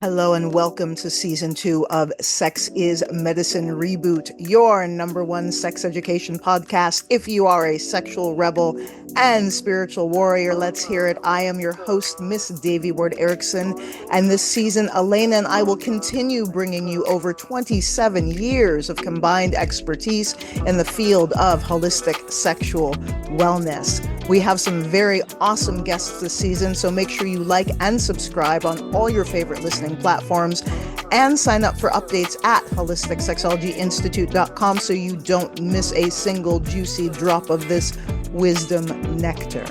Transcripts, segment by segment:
Hello and welcome to season 2 of Sex is Medicine Reboot, your number one sex education podcast. If you are a sexual rebel and spiritual warrior, let's hear it. I am your host, Miss Devi Ward Erickson, and this season, Elena and I will continue bringing you over 27 years of combined expertise in the field of holistic sexual wellness. We have some very awesome guests this season, so make sure you like and subscribe on all your favorite listening platforms and sign up for updates at holisticsexuality.institute.com so you don't miss a single juicy drop of this wisdom nectar.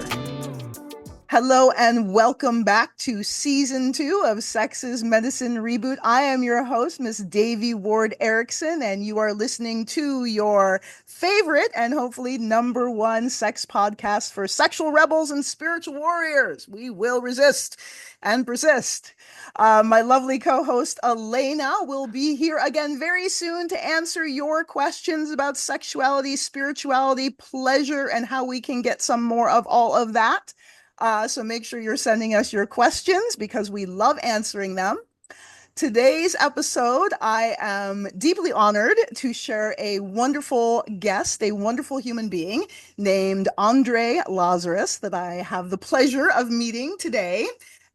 Hello and welcome back to season 2 of Sex is Medicine Reboot. I am your host, Miss Devi Ward Erickson, and you are listening to your favorite and hopefully number one sex podcast for sexual rebels and spiritual warriors. We will resist and persist. My lovely co-host Elena will be here again very soon to answer your questions about sexuality, spirituality, pleasure, and how we can get some more of all of that. So make sure you're sending us your questions because we love answering them. Today's episode, I am deeply honored to share a wonderful guest, a wonderful human being named Andre Lazarus that I have the pleasure of meeting today.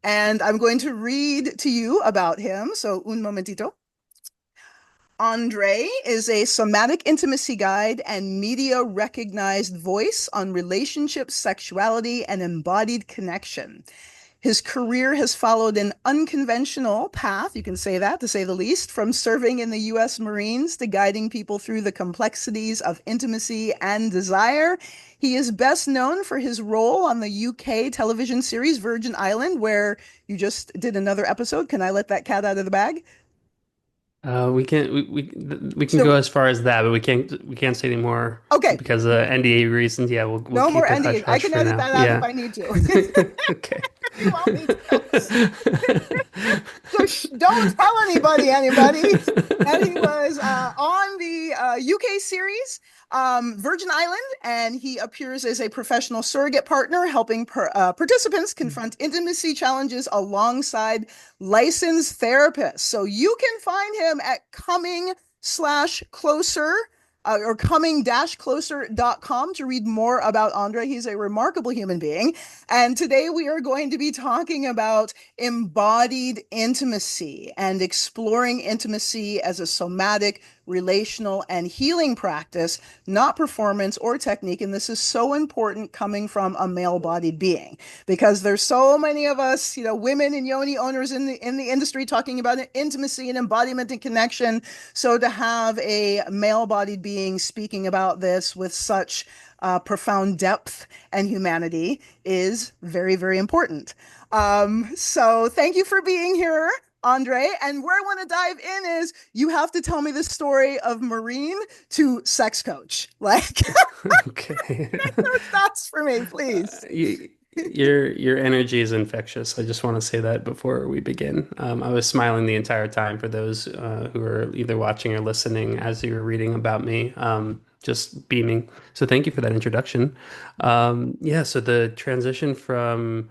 And I'm going to read to you about him. So un momentito. Andre is a somatic intimacy guide and media recognized voice on relationships, sexuality, and embodied connection. His career has followed an unconventional path, you can say that to say the least, from serving in the U.S. Marines to guiding people through the complexities of intimacy and desire. He is best known for his role on the UK television series Virgin Island, where you just did another episode. Can I let that cat out of the bag? We can go So, as far as that, but we can't say any more okay, because of NDA reasons. Yeah, we'll no more keep it hush ending. I hush can for edit now. that out if Yeah. I need to. Okay. If you want me to. So don't tell anybody. And he was on the UK series Virgin Island, and he appears as a professional surrogate partner, helping participants confront intimacy challenges alongside licensed therapists. So you can find him at coming/closer or coming-closer.com to read more about Andre. He's a remarkable human being. And today we are going to be talking about embodied intimacy and exploring intimacy as a somatic, relational, and healing practice, not performance or technique. And this is so important coming from a male-bodied being because there's so many of us, women and yoni owners in the industry talking about intimacy and embodiment and connection. So to have a male-bodied being speaking about this with such profound depth and humanity is very, very important. So thank you for being here, Andre. And where I want to dive in is you have to tell me the story of Marine to sex coach. Like, Okay. those dots for me, please. Your energy is infectious. I just want to say that before we begin. I was smiling the entire time for those who are either watching or listening as you were reading about me. Just beaming. So thank you for that introduction. Yeah, so the transition from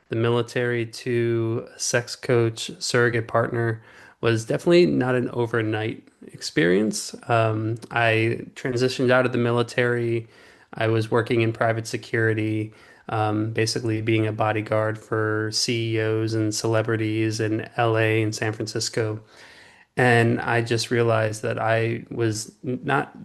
the military to a sex coach, surrogate partner was definitely not an overnight experience. I transitioned out of the military. I was working in private security, basically being a bodyguard for CEOs and celebrities in LA and San Francisco. And I just realized that I was not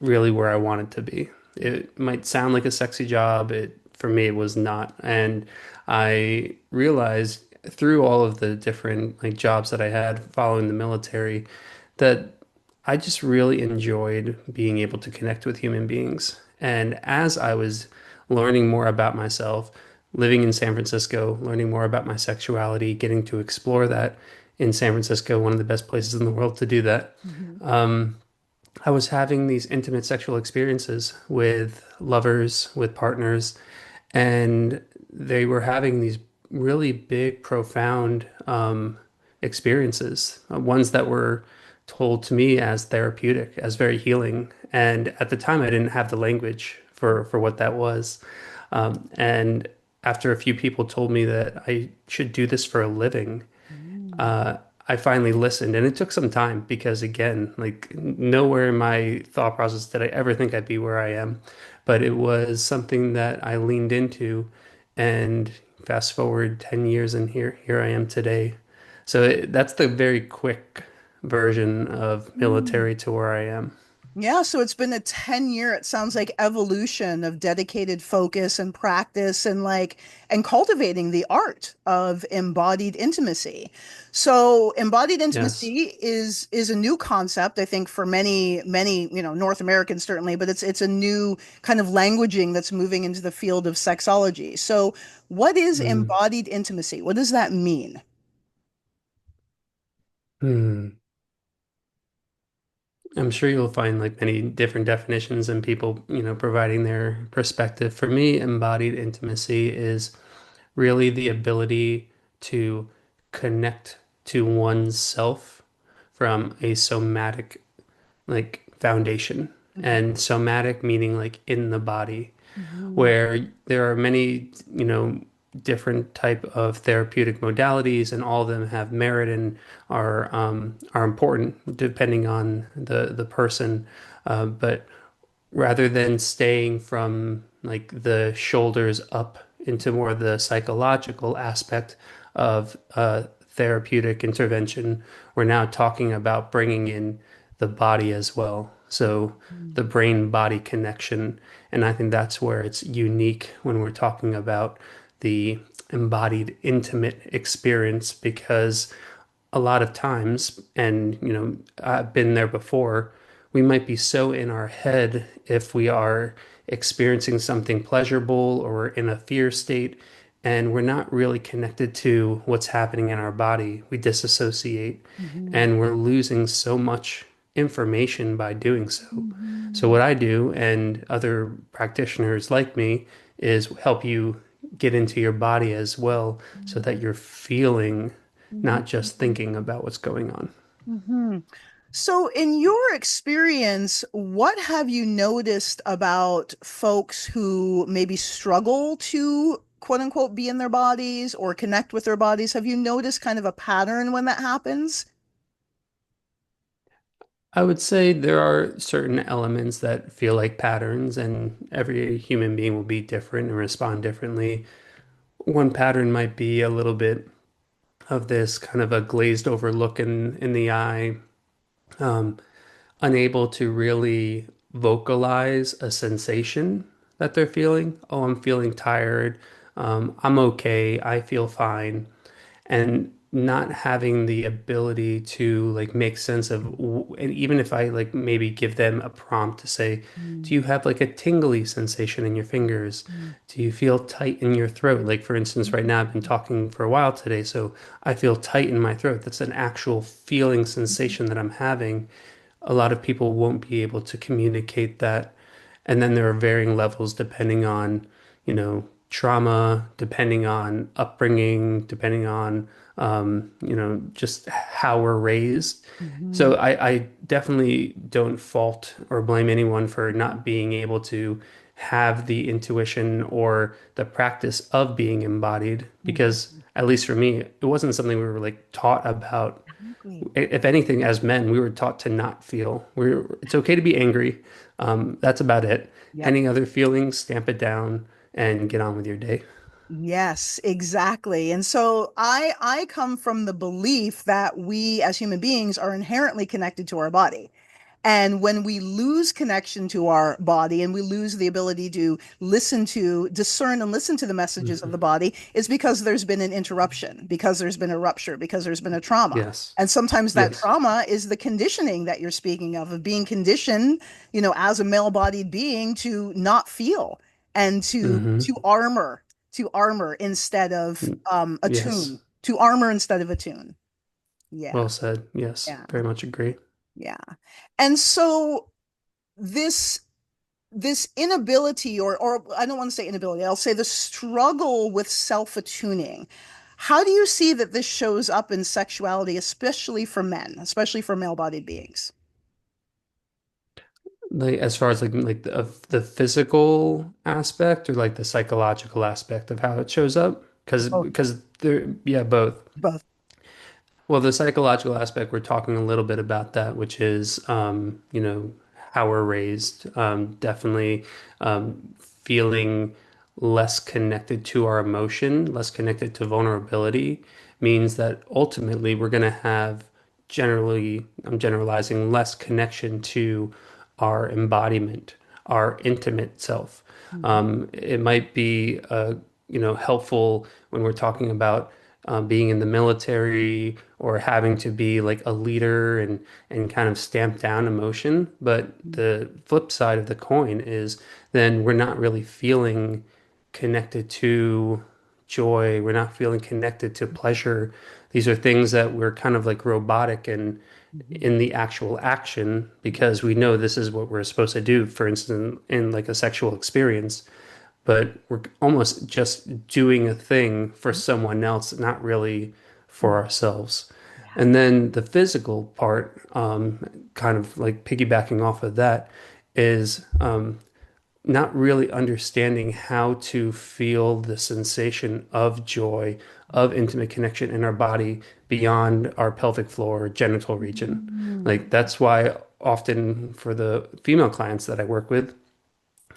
really where I wanted to be. It might sound like a sexy job. For me, it was not. And I realized through all of the different like jobs that I had following the military that I just really enjoyed being able to connect with human beings. And as I was learning more about myself, living in San Francisco, learning more about my sexuality, getting to explore that in San Francisco, one of the best places in the world to do that. Mm-hmm. I was having these intimate sexual experiences with lovers, with partners, and they were having these really big, profound experiences, ones that were told to me as therapeutic, as very healing. And at the time, I didn't have the language for what that was. And after a few people told me that I should do this for a living, uh, I finally listened, and it took some time because, again, like nowhere in my thought process did I ever think I'd be where I am. But it was something that I leaned into, and fast forward 10 years, and here I am today. So that's the very quick version of Mm. military to where I am. Yeah, so it's been a 10-year, it sounds like, evolution of dedicated focus and practice and and cultivating the art of embodied intimacy. So embodied Yes. intimacy is a new concept, I think, for many, North Americans certainly, but it's a new kind of languaging that's moving into the field of sexology. So what is Mm. embodied intimacy? What does that mean? Hmm. I'm sure you'll find like many different definitions and people, providing their perspective. For me, embodied intimacy is really the ability to connect to oneself from a somatic like foundation. Mhm, And somatic meaning like in the body, mhm, where there are many, different type of therapeutic modalities, and all of them have merit and are important depending on the person. But rather than staying from like the shoulders up into more of the psychological aspect of therapeutic intervention, we're now talking about bringing in the body as well. So mhm, the brain body connection. And I think that's where it's unique when we're talking about the embodied intimate experience, because a lot of times, and I've been there before, we might be so in our head if we are experiencing something pleasurable or in a fear state, and we're not really connected to what's happening in our body. We disassociate, mhm, and we're losing so much information by doing so. So, mhm, what I do, and other practitioners like me, is help you get into your body as well so that you're feeling, mhm, not just mhm. thinking about what's going on. Hmm. So, in your experience, what have you noticed about folks who maybe struggle to quote unquote be in their bodies or connect with their bodies? Have you noticed kind of a pattern when that happens? I would say there are certain elements that feel like patterns, and every human being will be different and respond differently. One pattern might be a little bit of this kind of a glazed over look in the eye, um, unable to really vocalize a sensation that they're feeling. Oh, I'm feeling tired. I'm okay. I feel fine. And not having the ability to like make sense of, and even if I like maybe give them a prompt to say, Mm, do you have like a tingly sensation in your fingers? mm, Do you feel tight in your throat? Like for instance, right now I've been talking for a while today, so I feel tight in my throat. That's an actual feeling sensation that I'm having. A lot of people won't be able to communicate that. And then there are varying levels depending on, trauma, depending on upbringing, depending on, just how we're raised. mhm, So I definitely don't fault or blame anyone for not being able to have the intuition or the practice of being embodied, because mhm. at least for me, it wasn't something we were like taught about. Exactly. If anything, as men, we were taught to not feel. It's okay to be angry. That's about it. Yep. Any other feelings, stamp it down and get on with your day. Yes, exactly. And so I come from the belief that we as human beings are inherently connected to our body. And when we lose connection to our body and we lose the ability to discern and listen to the messages of Mhm. the body, it's because there's been an interruption, because there's been a rupture, because there's been a trauma. Yes. And sometimes that Yes. trauma is the conditioning that you're speaking of being conditioned, as a male-bodied being to not feel and Hmm. to armor instead of Yes. attune, to armor instead of attune. Yeah, Well said. Yes. yeah, Very much agree. yeah. And so this this inability or I don't want to say inability, I'll say the struggle with self-attuning. How do you see that this shows up in sexuality, especially for men, especially for male-bodied beings? Like as far as like the physical aspect or like the psychological aspect of how it shows up, because Both. they're, yeah, both. Both. Well, the psychological aspect, we're talking a little bit about that, which is, how we're raised. Definitely feeling less connected to our emotion, less connected to vulnerability, means that ultimately we're going to have generally, I'm generalizing, less connection to our embodiment, our intimate self. It might be, helpful when we're talking about being in the military or having to be like a leader and kind of stamp down emotion. But the flip side of the coin is then we're not really feeling connected to joy. We're not feeling connected to pleasure. These are things that we're kind of like robotic and in the actual action because we know this is what we're supposed to do, for instance, in like a sexual experience, but we're almost just doing a thing for someone else, not really for ourselves. Yeah. And then the physical part, kind of like piggybacking off of that, is not really understanding how to feel the sensation of joy, of intimate connection in our body beyond our pelvic floor, genital region. Mm. Like that's why often for the female clients that I work with,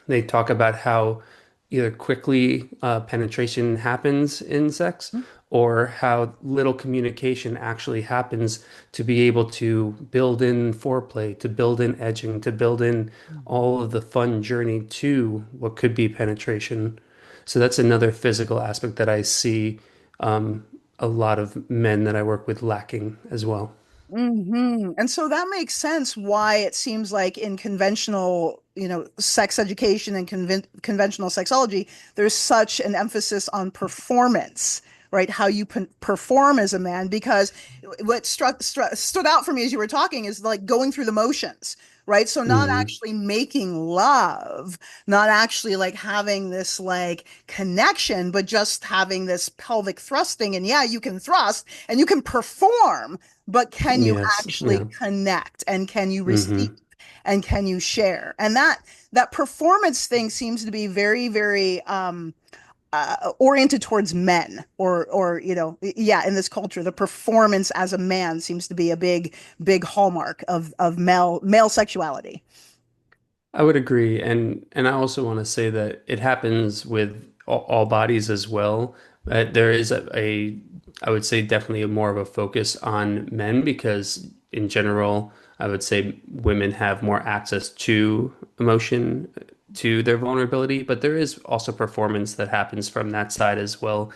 they talk about how either quickly penetration happens in sex or how little communication actually happens to be able to build in foreplay, to build in edging, to build in all of the fun journey to what could be penetration. So that's another physical aspect that I see a lot of men that I work with lacking as well. And so that makes sense why it seems like in conventional, sex education and conventional sexology, there's such an emphasis on performance, right? How you perform as a man, because what stood out for me as you were talking is like going through the motions, right? So not Hmm. actually making love, not actually like having this like connection, but just having this pelvic thrusting. And yeah, you can thrust and you can perform, but can you Yes. actually Yeah. connect, and can you receive, Hmm. and can you share? And that performance thing seems to be very, very oriented towards men, or yeah, in this culture the performance as a man seems to be a big hallmark of male sexuality. I would agree, and I also want to say that it happens with all bodies as well. There is I would say definitely a more of a focus on men because in general, I would say women have more access to emotion, to their vulnerability, but there is also performance that happens from that side as well.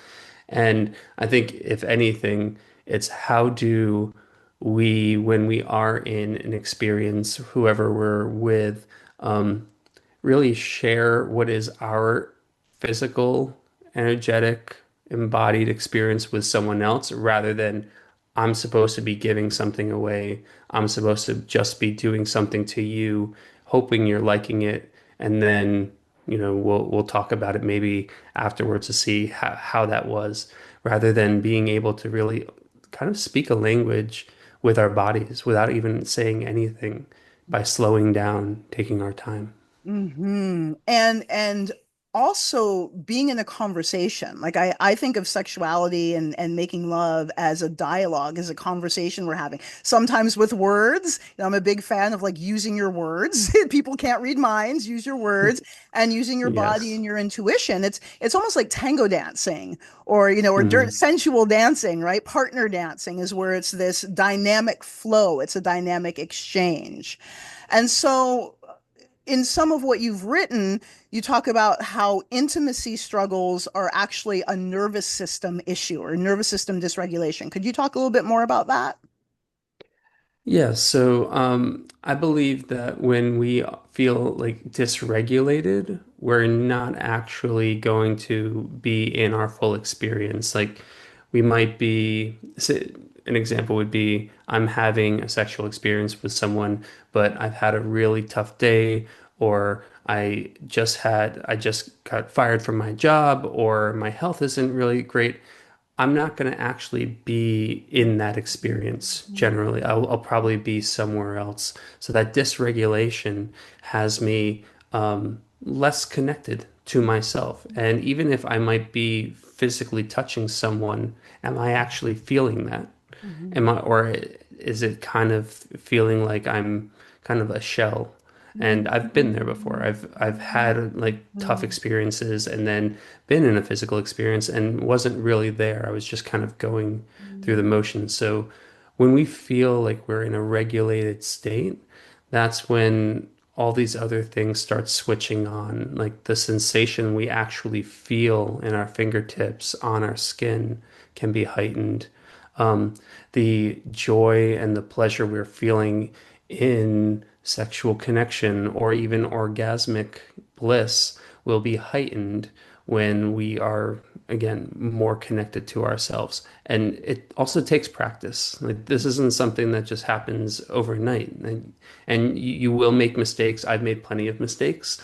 And I think if anything, it's how do we, when we are in an experience, whoever we're with, um, really share what is our physical, energetic, embodied experience with someone else rather than I'm supposed to be giving something away. I'm supposed to just be doing something to you, hoping you're liking it, and then, we'll talk about it maybe afterwards to see how that was, rather than being able to really kind of speak a language with our bodies without even saying anything by slowing down, taking our time. And also being in a conversation. Like I think of sexuality and making love as a dialogue, as a conversation we're having. Sometimes with words. I'm a big fan of like using your words. People can't read minds, use your words, and using your body Yes. and your intuition. It's almost like tango dancing, or Hmm. sensual dancing, right? Partner dancing is where it's this dynamic flow, it's a dynamic exchange. And so in some of what you've written, you talk about how intimacy struggles are actually a nervous system issue or nervous system dysregulation. Could you talk a little bit more about that? Yeah, so I believe that when we feel like dysregulated, we're not actually going to be in our full experience. Like we might be, an example would be I'm having a sexual experience with someone, but I've had a really tough day, or I just got fired from my job, or my health isn't really great. I'm not going to actually be in that experience generally. I'll probably be somewhere else. So that dysregulation has me less connected to myself. And even if I might be physically touching someone, am I actually feeling that? Mhm. Am I, or is it kind of feeling like I'm kind of a shell? And I've been there before. I've had like tough Mhm. experiences and then been in a physical experience and wasn't really there. I was just kind of going through the motions. So when we feel like we're in a regulated state, that's when all these other things start switching on. Like the sensation we actually feel in our fingertips, on our skin, can be heightened. Um, the joy and the pleasure we're feeling in sexual connection or even orgasmic bliss will be heightened when we are, again, more connected to ourselves. And it also takes practice. Like this isn't something that just happens overnight. And you will make mistakes. I've made plenty of mistakes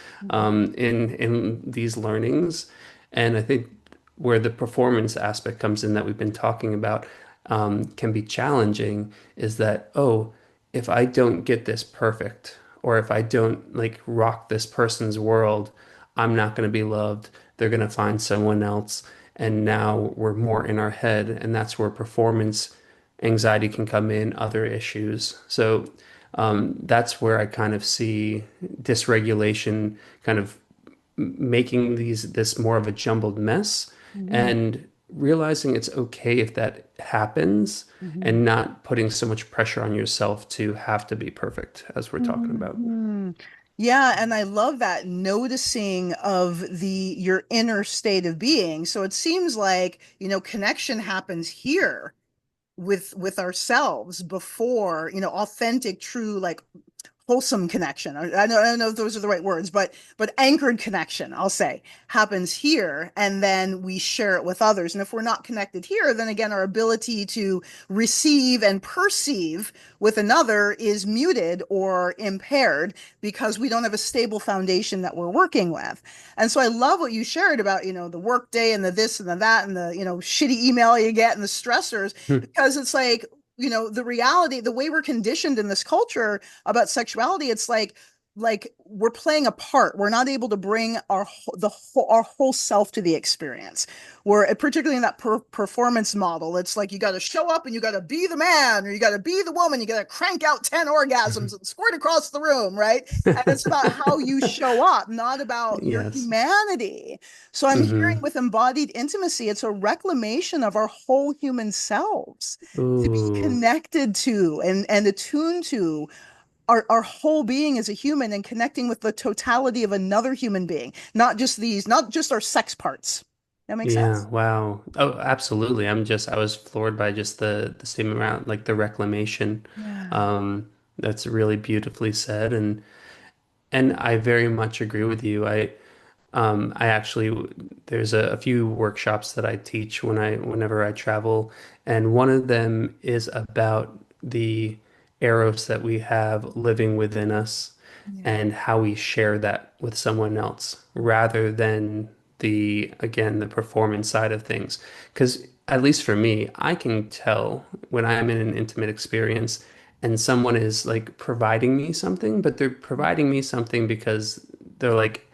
in these learnings. And I think where the performance aspect comes in that we've been talking about can be challenging is that, oh, if I don't get this perfect, or if I don't like rock this person's world, I'm not going to be loved. They're going to find someone else. And now we're more in our head, and that's where performance anxiety can come in, other issues. So that's where I kind of see dysregulation kind of making this more of a jumbled mess Mhm. and realizing it's okay if that happens Mhm. and not putting so much pressure on yourself to have to be perfect as we're talking about. Mhm. Yeah, and I love that noticing of the your inner state of being. So it seems like, connection happens here with ourselves before, authentic, true, like wholesome connection. I don't know if those are the right words, but anchored connection, I'll say, happens here, and then we share it with others. And if we're not connected here, then again, our ability to receive and perceive with another is muted or impaired because we don't have a stable foundation that we're working with. And so I love what you shared about, the work day and the this and the that and the, shitty email you get and the stressors, Hmm. because it's like, the reality, the way we're conditioned in this culture about sexuality, it's like we're playing a part. We're not able to bring our whole self to the experience. We're particularly in that performance model. It's like you got to show up and you got to be the man or you got to be the woman. You got to crank out 10 orgasms and squirt across the room, right? And it's about how you show up, not about your Yes. humanity. So I'm hearing Hmm. with embodied intimacy, it's a reclamation of our whole human selves to be Ooh. connected to and attuned to our whole being as a human and connecting with the totality of another human being, not just our sex parts. That makes Yeah, sense? wow. Oh, absolutely. I was floored by just the statement around like the reclamation. Yeah. Um, that's really beautifully said, and I very much agree with you. I actually there's a few workshops that I teach whenever I travel, and one of them is about the eros that we have living within us Yeah. and how we share that with someone else rather than the performance side of things. Because at least for me, I can tell when I'm in an intimate experience and someone is like providing me something, but they're providing me something because they're like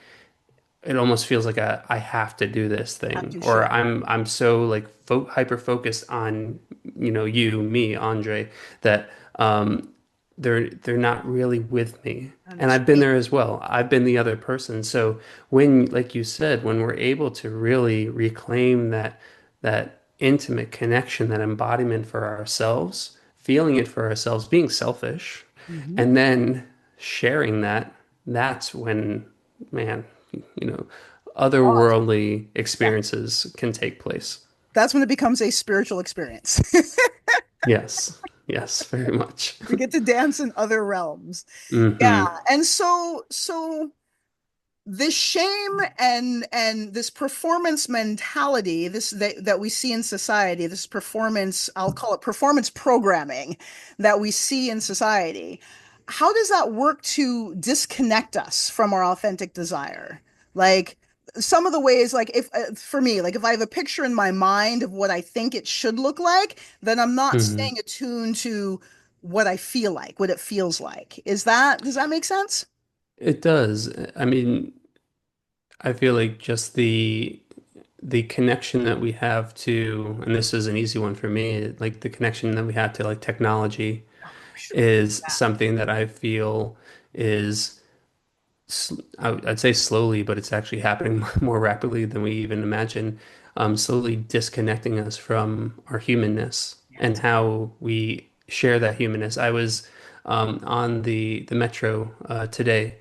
it almost feels like I have to do this Have thing to or share. I'm so like hyper focused on you me Andre that they're not really with me, And and it's I've been fake. there as well. I've been the other person. So when, like you said, when we're able to really reclaim that intimate connection, that embodiment for ourselves, feeling it for ourselves, being selfish, Mhm. and then sharing that, that's when, man, you know, Oh, otherworldly yeah. experiences can take place. That's when it becomes a spiritual experience. Yes, yes, very much. We get to dance in other realms. Yeah. Hmm. And so this shame and this performance mentality, this that we see in society, this performance, I'll call it performance programming that we see in society, how does that work to disconnect us from our authentic desire? Like some of the ways, like if for me, like if I have a picture in my mind of what I think it should look like, then I'm not Hmm. staying attuned to what I feel like, what it feels like. Does that make sense? It does. I mean, I feel like just the connection that we have to, and this is an easy one for me, like the connection that we have to like technology is something that I feel is I'd say slowly, but it's actually happening more rapidly than we even imagine, slowly disconnecting us from our humanness and Yes. how we share that humanness. I was on the metro today,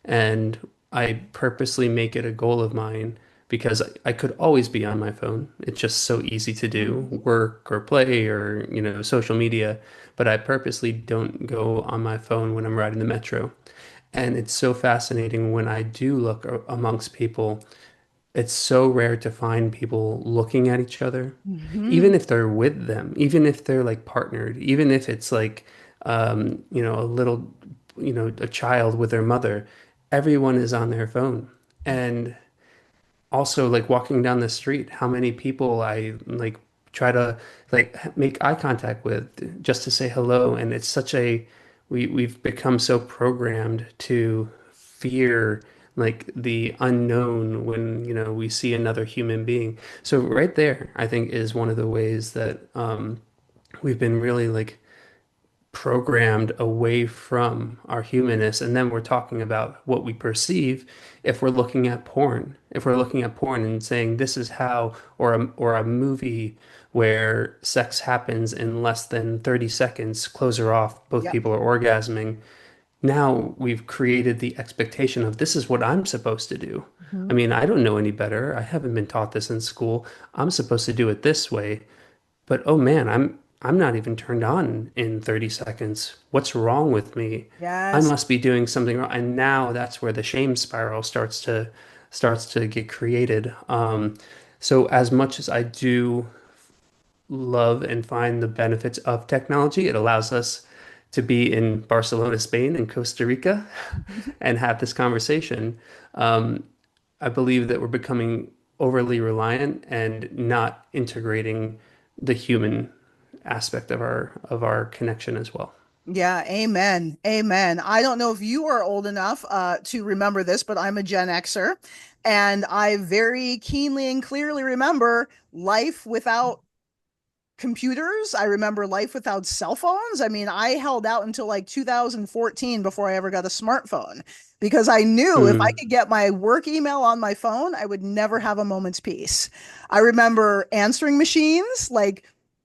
and I purposely make it a goal of mine because I could always be on my phone. It's just so easy to do, Mhm. work or play or, social media. But I purposely don't go on my phone when I'm riding the metro. And it's so fascinating when I do look amongst people. It's so rare to find people looking at each other, Mhm. even if they're with them, even if they're like partnered, even if it's like, a little, a child with their mother. Everyone is on their phone. And also like walking down the street, how many people I like try to like make eye contact with just to say hello. And it's such a we've become so programmed to fear like the unknown when, we see another human being. So right there, I think is one of the ways that we've been really like programmed away from our humanness. And then we're talking about what we perceive if we're looking at porn. If we're looking at porn and saying this is how, or a movie where sex happens in less than 30 seconds, close her off, both Yep. people are orgasming. Now we've created the expectation of this is what I'm supposed to do. I Mhm. mean, I don't know any better. I haven't been taught this in school. I'm supposed to do it this way. But oh man, I'm not even turned on in 30 seconds. What's wrong with me? I Yes. must be doing something wrong. And now that's where the shame spiral starts to get created. So as much as I do love and find the benefits of technology, it allows us to be in Barcelona, Spain, and Costa Rica and have this conversation. Um, I believe that we're becoming overly reliant and not integrating the human aspect of our connection as well. Yeah, amen. Amen. I don't know if you are old enough to remember this, but I'm a Gen Xer, and I very keenly and clearly remember life without computers. I remember life without cell phones. I mean, I held out until like 2014 before I ever got a smartphone because I knew if I Mm, could get my work email on my phone, I would never have a moment's peace. I remember answering machines, like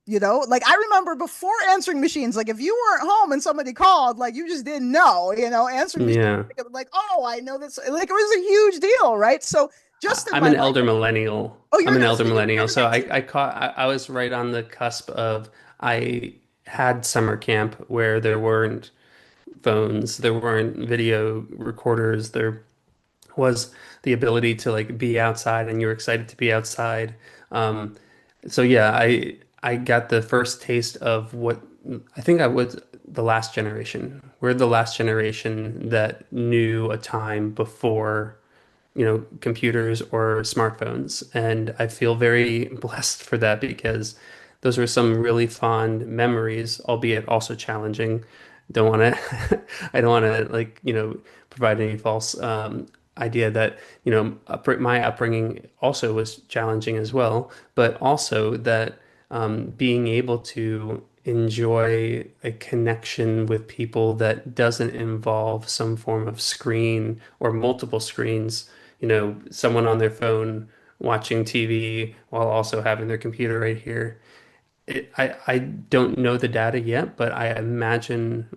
I remember before answering machines, like if you weren't home and somebody called, like you just didn't know, answering machines, yeah. like, oh, I know this, like it was a huge deal, right? So just in I'm my an life, elder millennial. oh, I'm you're an gonna, elder so you're millennial. the So next. I was right on the cusp of I had summer camp where there weren't phones, there weren't video recorders, there was the ability to like be outside and you're excited to be outside. Um, so yeah, I got the first taste of what I think I was the last generation. We're the last generation that knew a time before computers or smartphones. And I feel very blessed for that because those were some really fond memories, albeit also challenging. Don't want to, I don't want to like, provide any false idea that, my upbringing also was challenging as well, but also that being able to enjoy a connection with people that doesn't involve some form of screen or multiple screens, someone on their phone watching TV while also having their computer right here. I don't know the data yet, but I imagine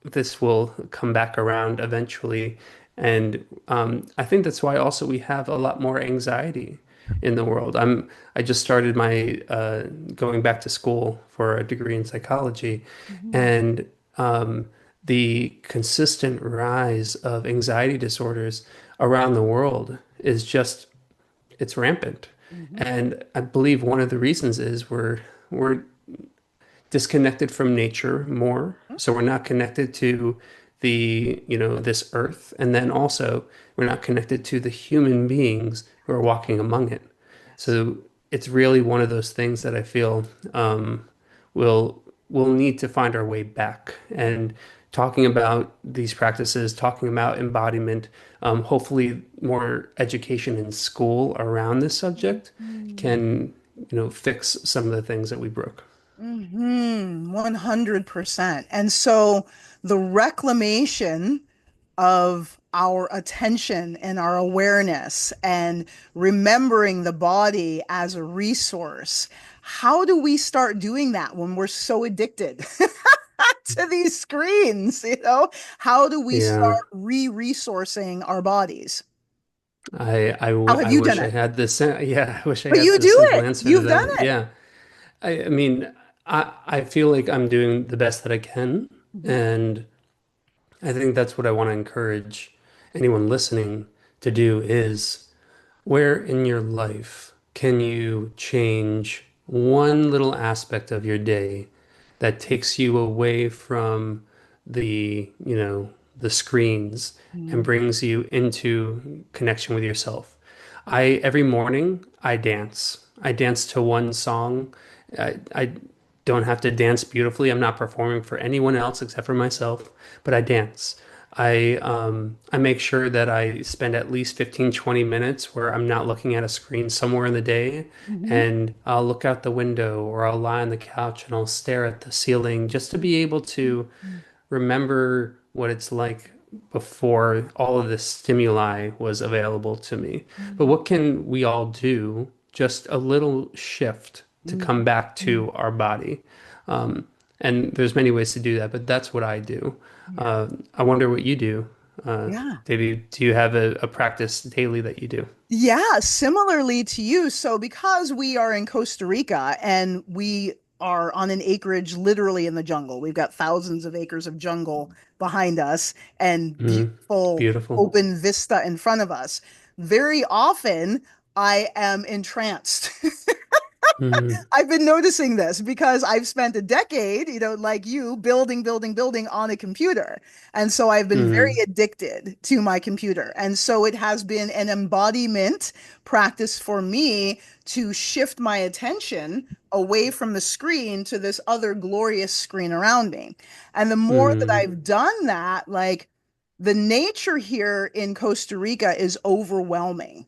this will come back around eventually. And I think that's why also we have a lot more anxiety in the world. I just started my going back to school for a degree in psychology, Mhm. and the consistent rise of anxiety disorders around the world is just it's rampant. Mhm. And I believe one of the reasons is we're disconnected from nature more. So we're not connected to this earth. And then also we're not connected to the human beings who are walking among it. Yes. So it's really one of those things that I feel we'll need to find our way back. And talking about these practices, talking about embodiment, hopefully more education in school around this subject can, fix some of the things that we broke. Mm-hmm. 100%. And so the reclamation of our attention and our awareness and remembering the body as a resource. How do we start doing that when we're so addicted to these screens? How do we Yeah. start re-resourcing our bodies? How have I you done wish I it? had this. Yeah, I wish I But had you the do simple it. answer to You've done that. it. Yeah. I mean, I feel like I'm doing the best that I can. Mhm. And I think that's what I want to encourage anyone listening to do is where in your life can you change one little aspect of your day that takes you away from the screens and brings you into connection with yourself? Every morning I dance. I dance to one song. I don't have to dance beautifully. I'm not performing for anyone else except for myself, but I dance. I make sure that I spend at least 15-20 minutes where I'm not looking at a screen somewhere in the day, Mhm. and I'll look out the window or I'll lie on the couch and I'll stare at the ceiling just to be able to remember what it's like before all of this stimuli was available to me. But Mhm. what can we all do? Just a little shift to come back Mhm. to our body. Um, and there's many ways to do that, but that's what I do. Yeah. I wonder what you do. Yeah. Davey, do you have a practice daily that you do? Yeah, similarly to you. So, because we are in Costa Rica and we are on an acreage literally in the jungle, we've got thousands of acres of jungle behind us and Mm, beautiful beautiful. open vista in front of us. Very often, I am entranced. Mm, I've been noticing this because I've spent a decade, like you, building, building, building on a computer. And so I've been very mm, addicted to my computer. And so it has been an embodiment practice for me to shift my attention away from the screen to this other glorious screen around me. And the more that mm. I've done that, like the nature here in Costa Rica is overwhelming.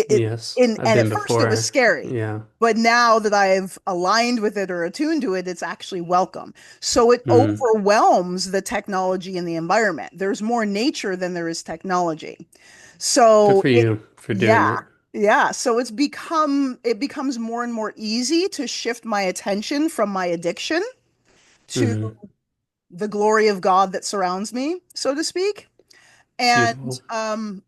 Yes, I've And at been first it was before. scary. Yeah. But now that I've aligned with it or attuned to it, it's actually welcome. So it Mm. overwhelms the technology and the environment. There's more nature than there is technology. Good So for you for doing yeah, that. yeah. So it becomes more and more easy to shift my attention from my addiction to Hmm. the glory of God that surrounds me, so to speak. And Beautiful.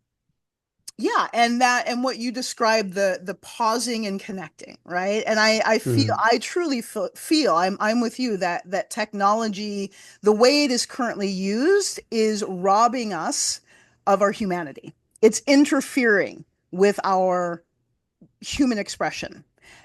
yeah, and what you described, the pausing and connecting, right? And Mm. I truly feel I'm with you that technology, the way it is currently used, is robbing us of our humanity. It's interfering with our human expression.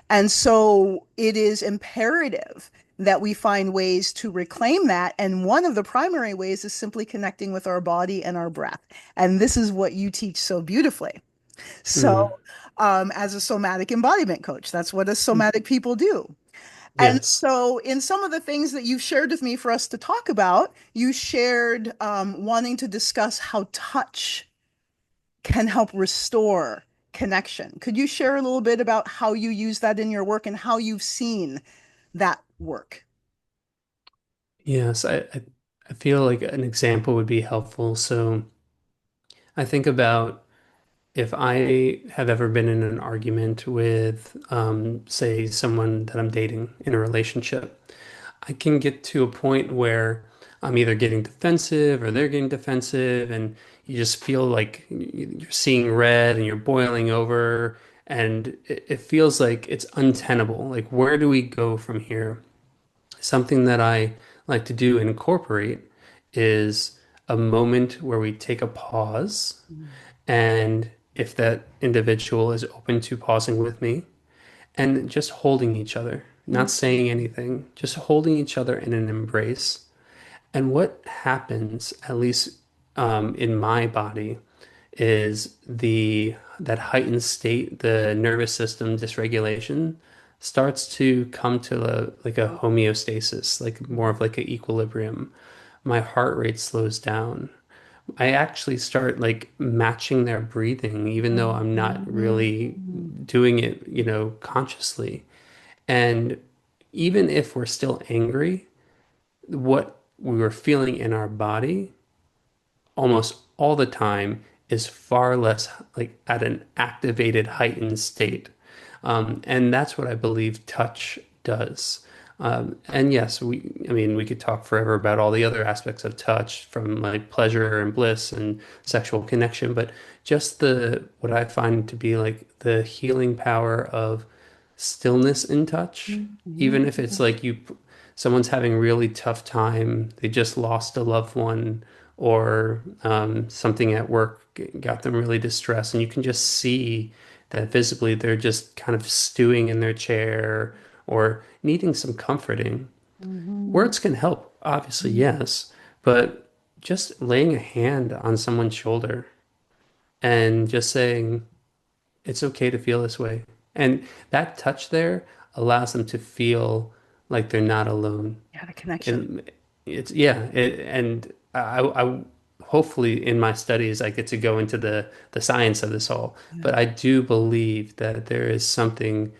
And so it is imperative that we find ways to reclaim that. And one of the primary ways is simply connecting with our body and our breath. And this is what you teach so beautifully. Mm. So, as a somatic embodiment coach, that's what us somatic people do. And Yes. so, in some of the things that you've shared with me for us to talk about, you shared wanting to discuss how touch can help restore connection. Could you share a little bit about how you use that in your work and how you've seen that work? Yes. I feel like an example would be helpful. So I think about if I have ever been in an argument with, say, someone that I'm dating in a relationship, I can get to a point where I'm either getting defensive or they're getting defensive, and you just feel like you're seeing red and you're boiling over, and it feels like it's untenable. Like, where do we go from here? Something that I like to do and incorporate is a moment where we take a pause, and if that individual is open to pausing with me, and just holding each other, not saying anything, just holding each other in an embrace. And what happens, at least in my body, is the that heightened state, the nervous system dysregulation starts to come to like a homeostasis, like more of like an equilibrium, my heart rate slows down. I actually start like matching their breathing, even though I'm not really Mhm. doing it, consciously. And even if we're still angry, what we were feeling in our body almost all the time is far less like at an activated, heightened state. And that's what I believe touch does. And yes, I mean, we could talk forever about all the other aspects of touch from like pleasure and bliss and sexual connection, but just what I find to be like the healing power of stillness in touch, even if it's Mhm. like someone's having a really tough time, they just lost a loved one, or something at work got them really distressed, and you can just see that visibly they're just kind of stewing in their chair or needing some comforting. Mhm. Words can help, obviously, yes, but just laying a hand on someone's shoulder and just saying, it's okay to feel this way. And that touch there allows them to feel like they're not alone. Yeah, the connection. And I hopefully in my studies I get to go into the science of this all, Yeah. but I do believe that there is something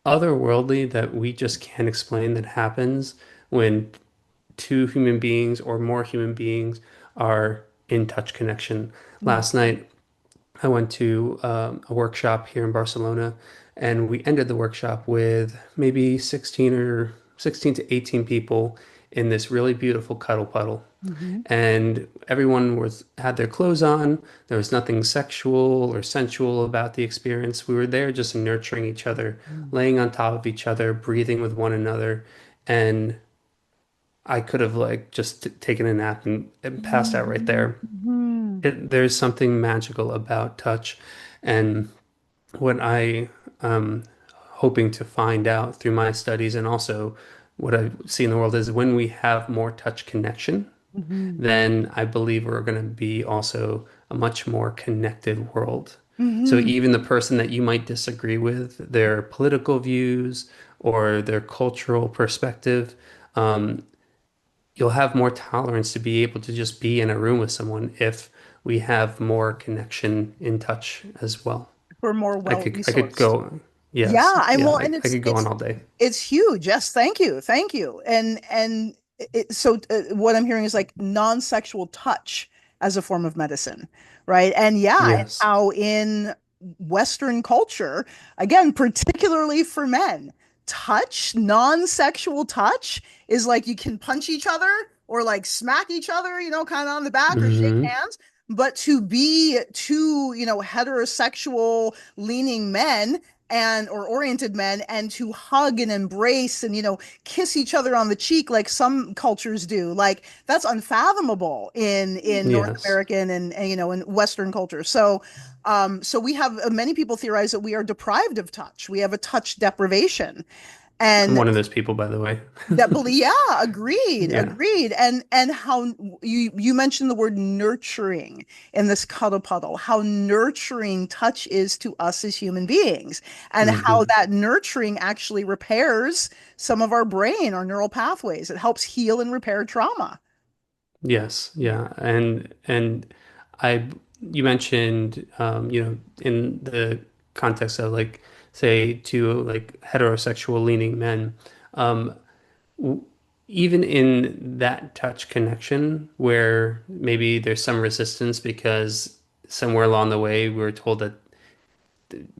otherworldly that we just can't explain that happens when two human beings or more human beings are in touch connection. Mhm. Last night I went to a workshop here in Barcelona, and we ended the workshop with maybe 16 to 18 people in this really beautiful cuddle puddle. Mhm. And everyone had their clothes on. There was nothing sexual or sensual about the experience. We were there just nurturing each other, laying on top of each other, breathing with one another. And I could have like just taken a nap and passed out right there. Mhm. There's something magical about touch. And what I am hoping to find out through my studies and also what I see in the world is when we have more touch connection, Mhm. then I believe we're going to be also a much more connected world. So Mhm. even the person that you might disagree with, their political views or their cultural perspective, um, you'll have more tolerance to be able to just be in a room with someone if we have more connection in touch as well. We're more well I could resourced. go, Yeah, yes, I'm yeah, well, and I could go on all day. it's huge. Yes, thank you. And so what I'm hearing is like non-sexual touch as a form of medicine, right? And yeah, and Yes. how in Western culture, again, particularly for men, touch, non-sexual touch is like you can punch each other or like smack each other, kind of on the back or shake Hmm. hands. But to be two, heterosexual leaning men and or oriented men and to hug and embrace and kiss each other on the cheek like some cultures do, like that's unfathomable in North Yes. American and in Western culture. So we have many people theorize that we are deprived of touch, we have a touch deprivation. I'm And one of those people, by the way. that believe, yeah, agreed, Yeah. agreed. And how you mentioned the word nurturing in this cuddle puddle, how nurturing touch is to us as human beings, and how Hmm. that nurturing actually repairs some of our brain, our neural pathways. It helps heal and repair trauma. Yes. Yeah. And I, you mentioned, in the context of like, say, two like heterosexual leaning men, um, w- even in that touch connection where maybe there's some resistance because somewhere along the way we were told that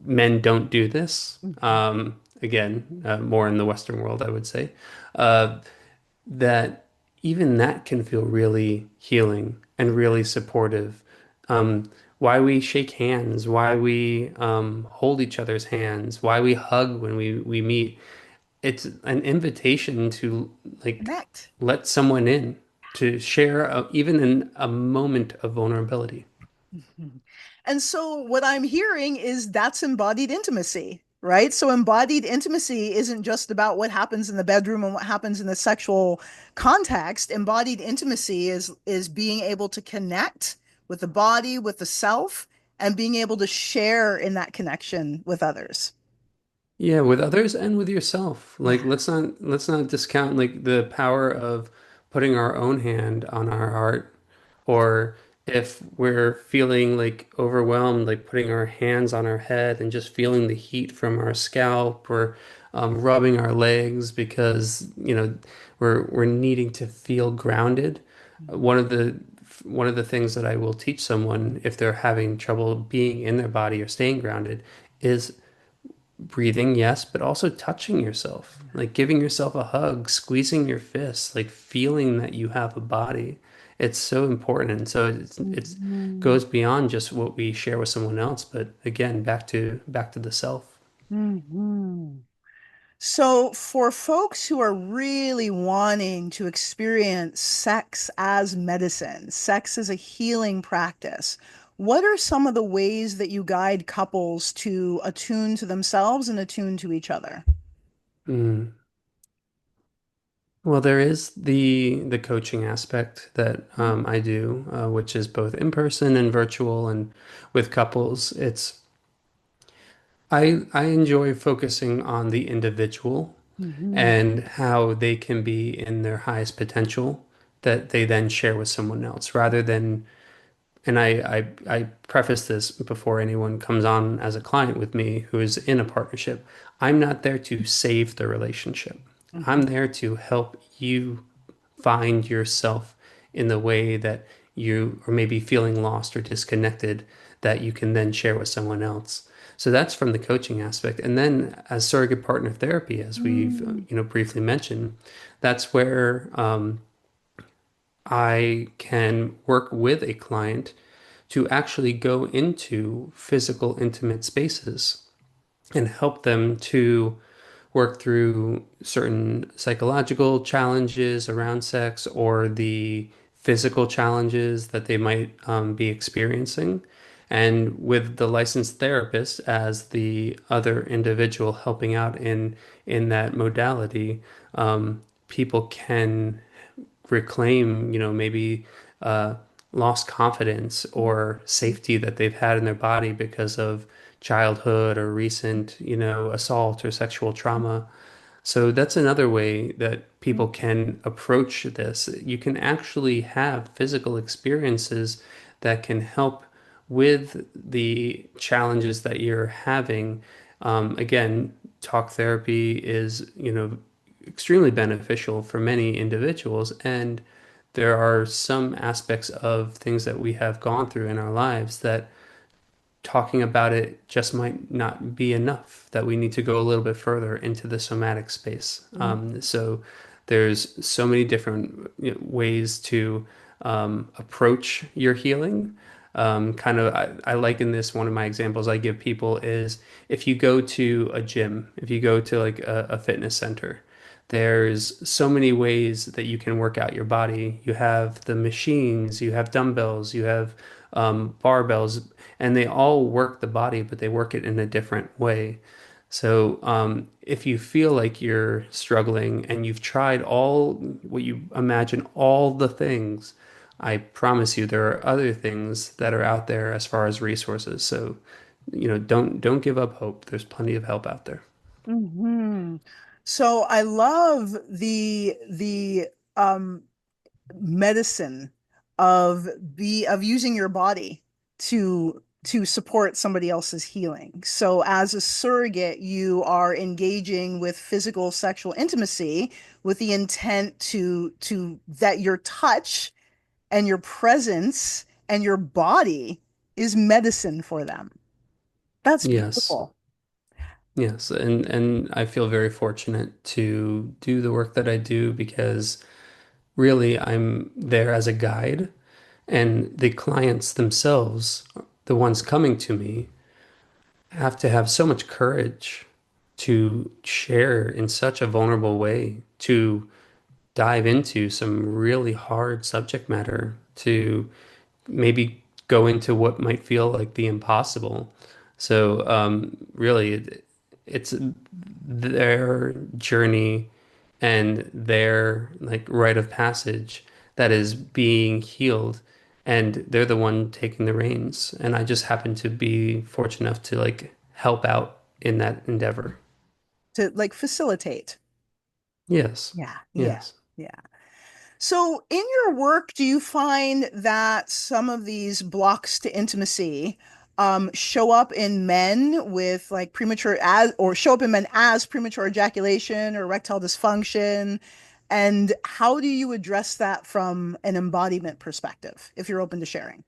men don't do this. Mhm. Again, more in the Western world, I would say, uh, that even that can feel really healing and really supportive. Why we shake hands, why we hold each other's hands, why we hug when we meet. It's an invitation to like Connect. let someone in to share even in a moment of vulnerability. Mhm. And so what I'm hearing is that's embodied intimacy, right? So embodied intimacy isn't just about what happens in the bedroom and what happens in the sexual context. Embodied intimacy is being able to connect with the body, with the self, and being able to share in that connection with others. Yeah, with others and with yourself. Like Yeah. let's not discount like the power of putting our own hand on our heart, or if we're feeling like overwhelmed, like putting our hands on our head and just feeling the heat from our scalp, or rubbing our legs because, we're needing to feel grounded. One of the things that I will teach someone if they're having trouble being in their body or staying grounded is breathing, yes, but also touching yourself, like giving yourself a hug, squeezing your fists, like feeling that you have a body. It's so important. And so it's Mhm. goes beyond just what we share with someone else, but again, back to the self. Mhm. So, for folks who are really wanting to experience sex as medicine, sex as a healing practice, what are some of the ways that you guide couples to attune to themselves and attune to each other? Mm. Well, there is the coaching aspect that I do, which is both in person and virtual, and with couples. I enjoy focusing on the individual Mhm. and how they can be in their highest potential that they then share with someone else rather than, and I preface this before anyone comes on as a client with me who is in a partnership. I'm not there to save the relationship. Mhm. I'm there to help you find yourself in the way that you are maybe feeling lost or disconnected that you can then share with someone else. So that's from the coaching aspect. And then as surrogate partner therapy, as we've Mm. briefly mentioned, that's where I can work with a client to actually go into physical intimate spaces and help them to work through certain psychological challenges around sex or the physical challenges that they might be experiencing. And with the licensed therapist as the other individual helping out in that modality, people can reclaim, maybe uh, lost confidence or safety that they've had in their body because of childhood or recent, assault or sexual trauma. So that's another way that people can approach this. You can actually have physical experiences that can help with the challenges that you're having. Again, talk therapy is, extremely beneficial for many individuals, and there are some aspects of things that we have gone through in our lives that talking about it just might not be enough, that we need to go a little bit further into the somatic space. So there's so many different ways to approach your healing. I liken this, one of my examples I give people is if you go to a gym, if you go to like a fitness center, there's so many ways that you can work out your body. You have the machines, you have dumbbells, you have barbells, and they all work the body, but they work it in a different way. So, if you feel like you're struggling and you've tried all what you imagine, all the things, I promise you there are other things that are out there as far as resources. So, don't give up hope. There's plenty of help out there. Hmm. So I love the medicine of using your body to support somebody else's healing. So as a surrogate, you are engaging with physical sexual intimacy with the intent to that your touch and your presence and your body is medicine for them. That's Yes. beautiful. Yes, and I feel very fortunate to do the work that I do because really I'm there as a guide, and the clients themselves, the ones coming to me, have to have so much courage to share in such a vulnerable way, to dive into some really hard subject matter, to maybe go into what might feel like the impossible. So, really, it's their journey and their like rite of passage that is being healed, and they're the one taking the reins. And I just happen to be fortunate enough to like help out in that endeavor. To like facilitate. Yes, Yeah, yeah, yes. yeah. So, in your work, do you find that some of these blocks to intimacy show up in men with like premature as, or show up in men as premature ejaculation or erectile dysfunction? And how do you address that from an embodiment perspective, if you're open to sharing?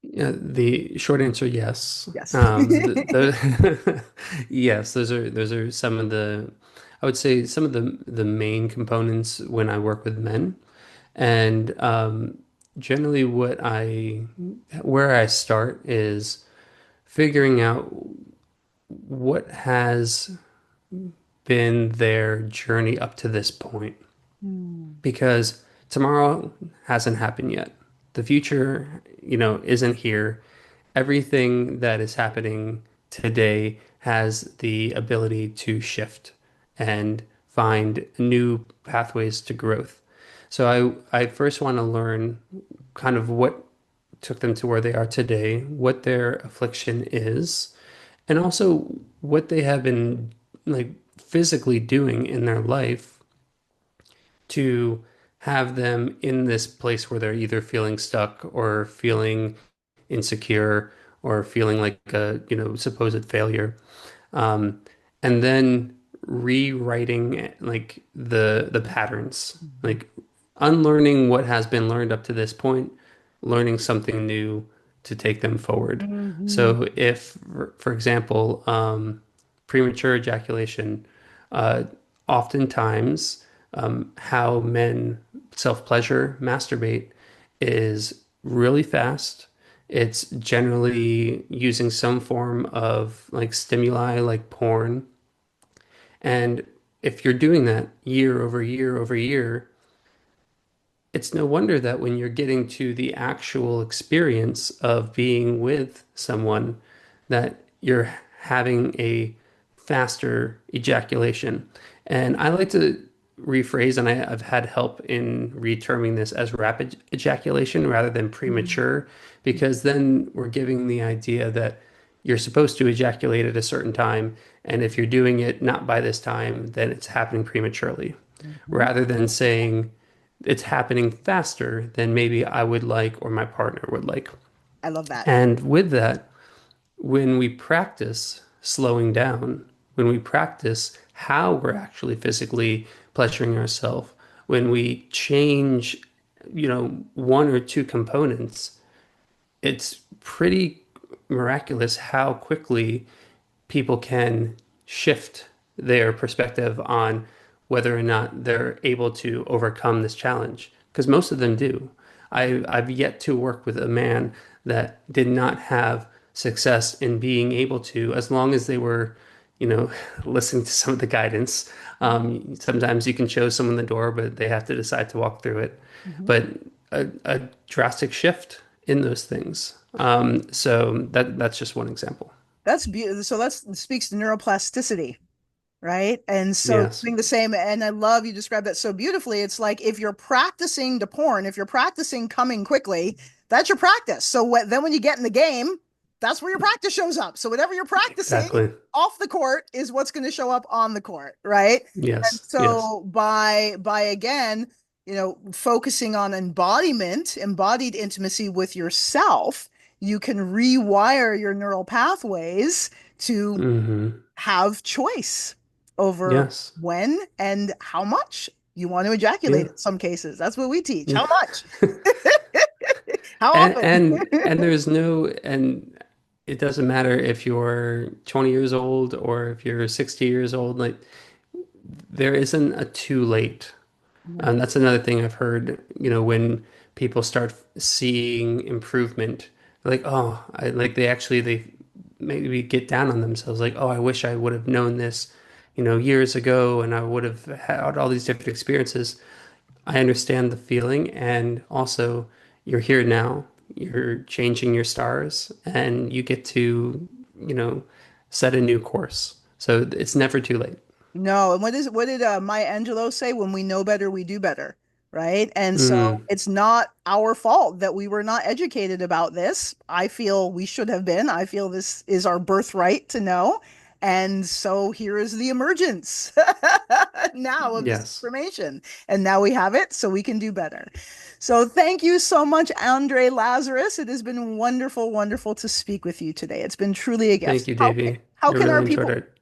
Yeah, the short answer, yes. Yes. Yes, those are some of the, I would say some of the main components when I work with men. And generally where I start is figuring out what has been their journey up to this point. Hmm. Because tomorrow hasn't happened yet. The future, isn't here. Everything that is happening today has the ability to shift and find new pathways to growth. So I first want to learn kind of what took them to where they are today, what their affliction is, and also what they have been like physically doing in their life to have them in this place where they're either feeling stuck or feeling insecure or feeling like a, supposed failure. Um, and then rewriting like the patterns, Mhm. like unlearning what has been learned up to this point, learning something new to take them forward. Mhm. So if, for example, premature ejaculation, uh, oftentimes how men self-pleasure, masturbate is really fast. It's generally using some form of like stimuli like porn. And if you're doing that year over year over year, it's no wonder that when you're getting to the actual experience of being with someone, that you're having a faster ejaculation. And I like to rephrase, and I've had help in reterming this as rapid ejaculation rather than Mhm. premature, because then we're giving the idea that you're supposed to ejaculate at a certain time, and if you're doing it not by this time, then it's happening prematurely, Mhm. rather than saying, it's happening faster than maybe I would like or my partner would like. I love that. And with that, when we practice slowing down, when we practice how we're actually physically pleasuring ourselves, when we change, one or two components, it's pretty miraculous how quickly people can shift their perspective on whether or not they're able to overcome this challenge. Because most of them do. I've yet to work with a man that did not have success in being able to, as long as they were, listening to some of the guidance. Sometimes you can show someone the door, but they have to decide to walk through it. Mhm. But a drastic shift in those things. So that's just one example. That's beautiful. So that speaks to neuroplasticity, right? And so Yes. doing the same, and I love you described that so beautifully. It's like if you're practicing to porn, if you're practicing coming quickly, that's your practice. So then when you get in the game, that's where your practice shows up. So whatever you're practicing Exactly. off the court is what's going to show up on the court, right? And Yes. Yes. so by again, focusing on embodied intimacy with yourself, you can rewire your neural pathways to Hmm. have choice over Yes. when and how much you want to ejaculate Yeah. in some cases. That's what we teach. Yeah. How much? How And often? and there's no, and it doesn't matter if you're 20 years old or if you're 60 years old, like there isn't a too late. And that's another thing I've heard, when people start seeing improvement, like, oh, they maybe get down on themselves, like, oh, I wish I would have known this, years ago, and I would have had all these different experiences. I understand the feeling, and also you're here now, you're changing your stars, and you get to, you know, set a new course. So it's never too late. No, and what did Maya Angelou say? When we know better, we do better, right? And so Mm, it's not our fault that we were not educated about this. I feel we should have been. I feel this is our birthright to know. And so here is the emergence now of this Yes. information. And now we have it, so we can do better. So thank you so much, Andre Lazarus. It has been wonderful, wonderful to speak with you today. It's been truly a Thank gift. you, Davey. How I can really our enjoyed people? it.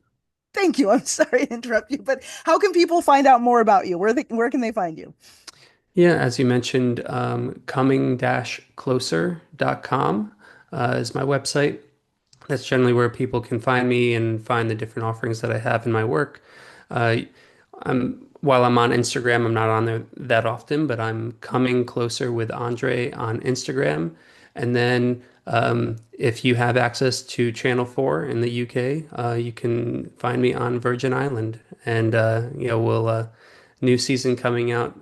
Thank you. I'm sorry to interrupt you, but how can people find out more about you? Where can they find you? Yeah, as you mentioned, coming-closer.com is my website. That's generally where people can find me and find the different offerings that I have in my work. Uh, while I'm on Instagram, I'm not on there that often, but I'm coming closer with Andre on Instagram. And then if you have access to Channel 4 in the UK, you can find me on Virgin Island. And we'll new season coming out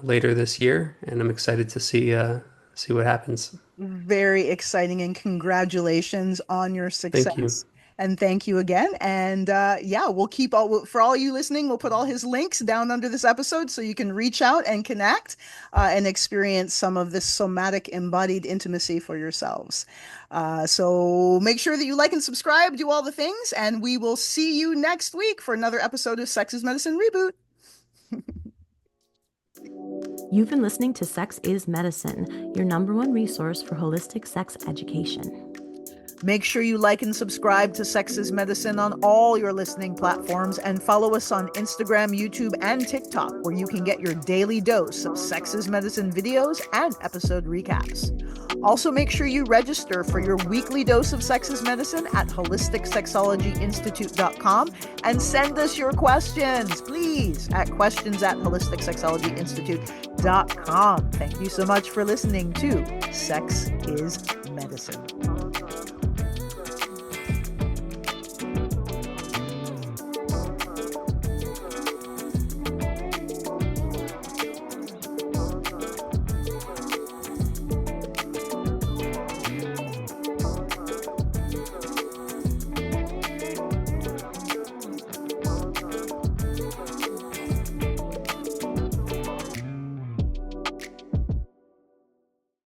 later this year, and I'm excited to see what happens. Very exciting, and congratulations on your Thank you. success. And thank you again. And yeah, we'll keep all for all you listening. We'll put all his links down under this episode so you can reach out and connect and experience some of this somatic embodied intimacy for yourselves. So make sure that you like and subscribe, do all the things, and we will see you next week for another episode of Sex is Medicine Reboot. You've been listening to Sex is Medicine, your #1 resource for holistic sex education. Make sure you like and subscribe to Sex is Medicine on all your listening platforms and follow us on Instagram, YouTube, and TikTok, where you can get your daily dose of Sex is Medicine videos and episode recaps. Also, make sure you register for your weekly dose of Sex is Medicine at holisticsexualtyinstitute.com and send us your questions, please, at questions@holisticsexualtyinstitute.com. Thank you so much for listening to Sex is Medicine.